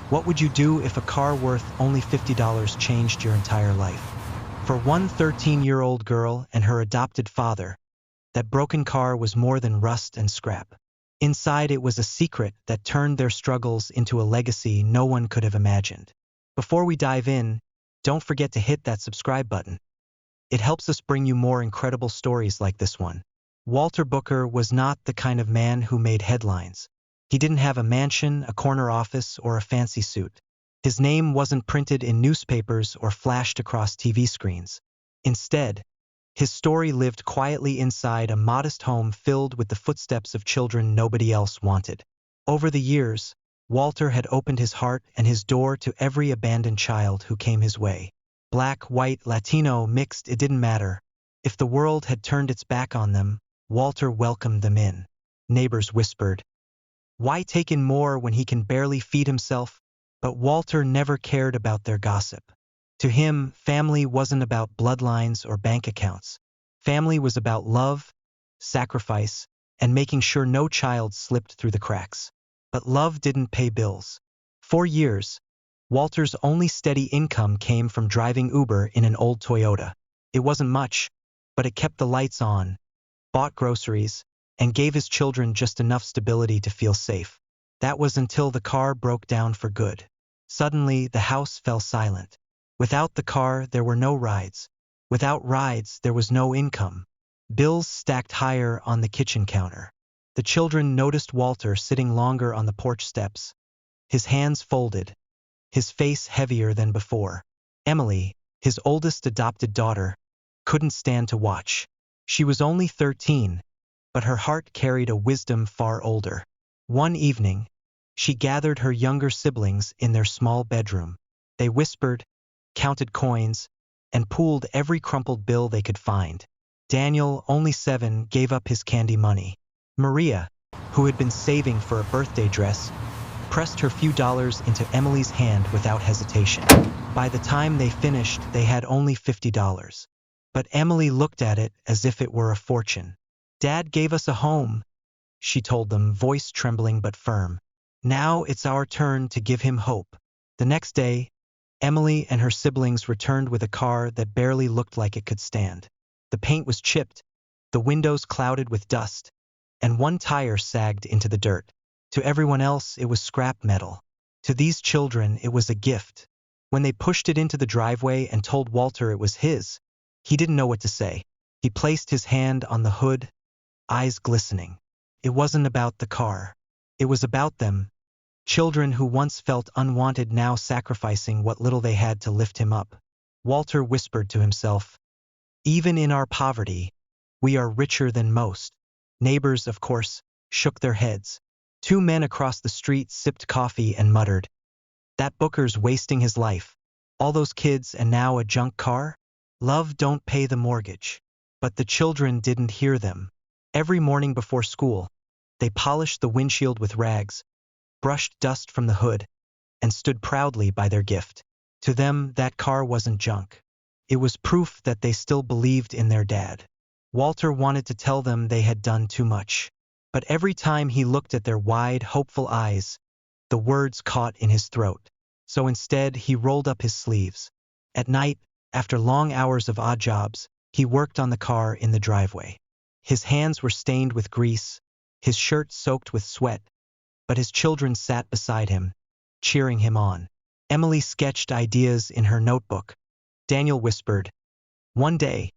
What would you do if a car worth only $50 changed your entire life? For one 13-year-old girl and her adopted father, that broken car was more than rust and scrap. Inside it was a secret that turned their struggles into a legacy no one could have imagined. Before we dive in, don't forget to hit that subscribe button. It helps us bring you more incredible stories like this one. Walter Booker was not the kind of man who made headlines. He didn't have a mansion, a corner office, or a fancy suit. His name wasn't printed in newspapers or flashed across TV screens. Instead, his story lived quietly inside a modest home filled with the footsteps of children nobody else wanted. Over the years, Walter had opened his heart and his door to every abandoned child who came his way. Black, white, Latino, mixed, it didn't matter. If the world had turned its back on them, Walter welcomed them in. Neighbors whispered, "Why take in more when he can barely feed himself?" But Walter never cared about their gossip. To him, family wasn't about bloodlines or bank accounts. Family was about love, sacrifice, and making sure no child slipped through the cracks. But love didn't pay bills. For years, Walter's only steady income came from driving Uber in an old Toyota. It wasn't much, but it kept the lights on, bought groceries, and gave his children just enough stability to feel safe. That was until the car broke down for good. Suddenly, the house fell silent. Without the car, there were no rides. Without rides, there was no income. Bills stacked higher on the kitchen counter. The children noticed Walter sitting longer on the porch steps, his hands folded, his face heavier than before. Emily, his oldest adopted daughter, couldn't stand to watch. She was only 13, but her heart carried a wisdom far older. One evening, she gathered her younger siblings in their small bedroom. They whispered, counted coins, and pooled every crumpled bill they could find. Daniel, only 7, gave up his candy money. Maria, who had been saving for a birthday dress, pressed her few dollars into Emily's hand without hesitation. By the time they finished, they had only $50. But Emily looked at it as if it were a fortune. "Dad gave us a home," she told them, voice trembling but firm. "Now it's our turn to give him hope." The next day, Emily and her siblings returned with a car that barely looked like it could stand. The paint was chipped, the windows clouded with dust, and one tire sagged into the dirt. To everyone else, it was scrap metal. To these children, it was a gift. When they pushed it into the driveway and told Walter it was his, he didn't know what to say. He placed his hand on the hood, eyes glistening. It wasn't about the car. It was about them. Children who once felt unwanted now sacrificing what little they had to lift him up. Walter whispered to himself, "Even in our poverty, we are richer than most." Neighbors, of course, shook their heads. 2 men across the street sipped coffee and muttered, "That Booker's wasting his life. All those kids and now a junk car? Love don't pay the mortgage." But the children didn't hear them. Every morning before school, they polished the windshield with rags, brushed dust from the hood, and stood proudly by their gift. To them, that car wasn't junk. It was proof that they still believed in their dad. Walter wanted to tell them they had done too much. But every time he looked at their wide, hopeful eyes, the words caught in his throat. So instead, he rolled up his sleeves. At night, after long hours of odd jobs, he worked on the car in the driveway. His hands were stained with grease, his shirt soaked with sweat, but his children sat beside him, cheering him on. Emily sketched ideas in her notebook. Daniel whispered, "One day,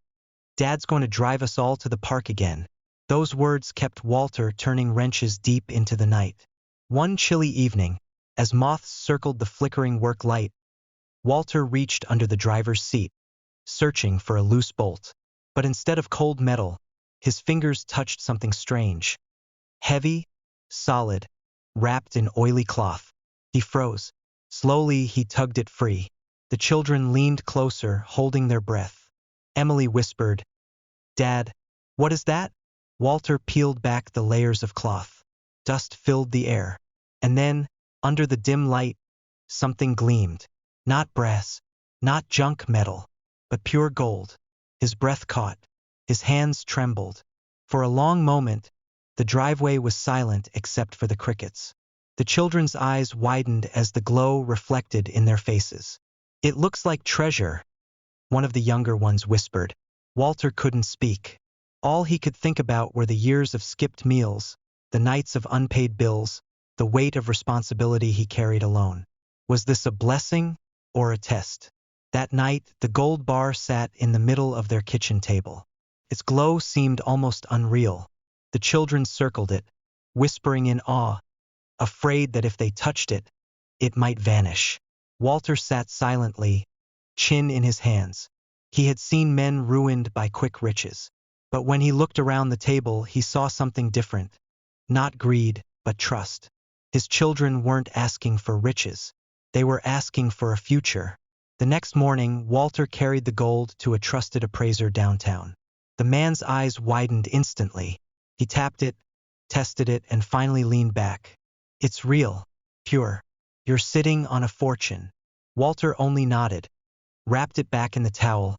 Dad's going to drive us all to the park again." Those words kept Walter turning wrenches deep into the night. One chilly evening, as moths circled the flickering work light, Walter reached under the driver's seat, searching for a loose bolt. But instead of cold metal, his fingers touched something strange. Heavy, solid, wrapped in oily cloth. He froze. Slowly, he tugged it free. The children leaned closer, holding their breath. Emily whispered, "Dad, what is that?" Walter peeled back the layers of cloth. Dust filled the air. And then, under the dim light, something gleamed. Not brass, not junk metal, but pure gold. His breath caught. His hands trembled. For a long moment, the driveway was silent except for the crickets. The children's eyes widened as the glow reflected in their faces. "It looks like treasure," one of the younger ones whispered. Walter couldn't speak. All he could think about were the years of skipped meals, the nights of unpaid bills, the weight of responsibility he carried alone. Was this a blessing or a test? That night, the gold bar sat in the middle of their kitchen table. Its glow seemed almost unreal. The children circled it, whispering in awe, afraid that if they touched it, it might vanish. Walter sat silently, chin in his hands. He had seen men ruined by quick riches. But when he looked around the table, he saw something different. Not greed, but trust. His children weren't asking for riches. They were asking for a future. The next morning, Walter carried the gold to a trusted appraiser downtown. The man's eyes widened instantly. He tapped it, tested it, and finally leaned back. "It's real, pure. You're sitting on a fortune." Walter only nodded, wrapped it back in the towel,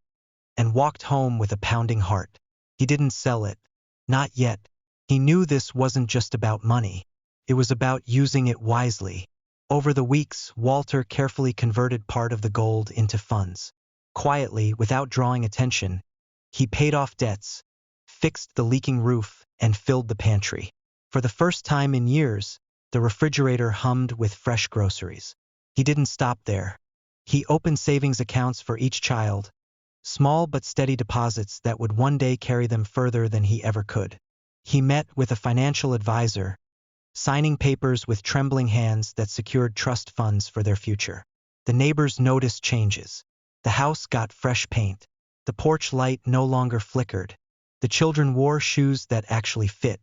and walked home with a pounding heart. He didn't sell it. Not yet. He knew this wasn't just about money. It was about using it wisely. Over the weeks, Walter carefully converted part of the gold into funds. Quietly, without drawing attention, he paid off debts, fixed the leaking roof, and filled the pantry. For the first time in years, the refrigerator hummed with fresh groceries. He didn't stop there. He opened savings accounts for each child, small but steady deposits that would one day carry them further than he ever could. He met with a financial advisor, signing papers with trembling hands that secured trust funds for their future. The neighbors noticed changes. The house got fresh paint. The porch light no longer flickered. The children wore shoes that actually fit.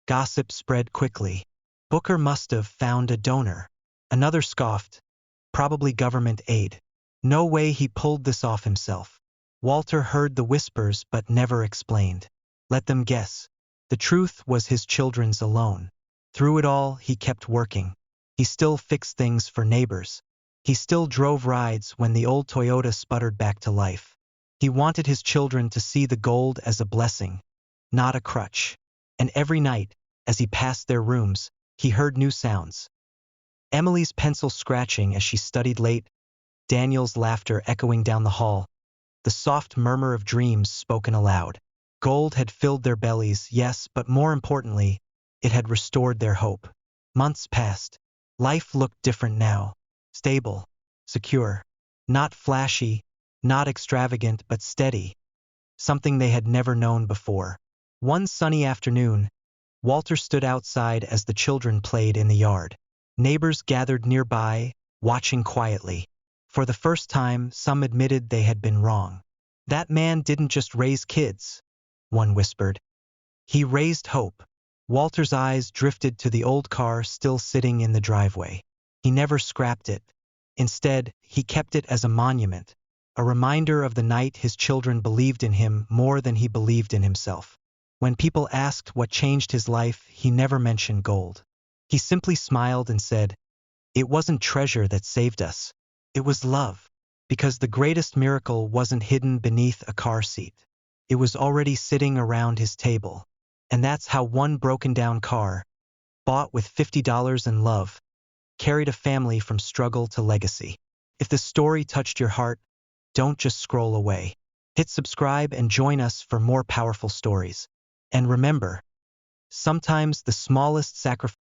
Gossip spread quickly. "Booker must have found a donor." Another scoffed. "Probably government aid. No way he pulled this off himself." Walter heard the whispers but never explained. Let them guess. The truth was his children's alone. Through it all, he kept working. He still fixed things for neighbors. He still drove rides when the old Toyota sputtered back to life. He wanted his children to see the gold as a blessing, not a crutch. And every night, as he passed their rooms, he heard new sounds. Emily's pencil scratching as she studied late, Daniel's laughter echoing down the hall, the soft murmur of dreams spoken aloud. Gold had filled their bellies, yes, but more importantly, it had restored their hope. Months passed. Life looked different now. Stable, secure, not flashy, not extravagant, but steady. Something they had never known before. One sunny afternoon, Walter stood outside as the children played in the yard. Neighbors gathered nearby, watching quietly. For the first time, some admitted they had been wrong. "That man didn't just raise kids," one whispered. "He raised hope." Walter's eyes drifted to the old car still sitting in the driveway. He never scrapped it. Instead, he kept it as a monument, a reminder of the night his children believed in him more than he believed in himself. When people asked what changed his life, he never mentioned gold. He simply smiled and said, "It wasn't treasure that saved us. It was love." Because the greatest miracle wasn't hidden beneath a car seat. It was already sitting around his table. And that's how one broken-down car, bought with $50 in love, carried a family from struggle to legacy. If the story touched your heart, don't just scroll away. Hit subscribe and join us for more powerful stories. And remember, sometimes the smallest sacrifice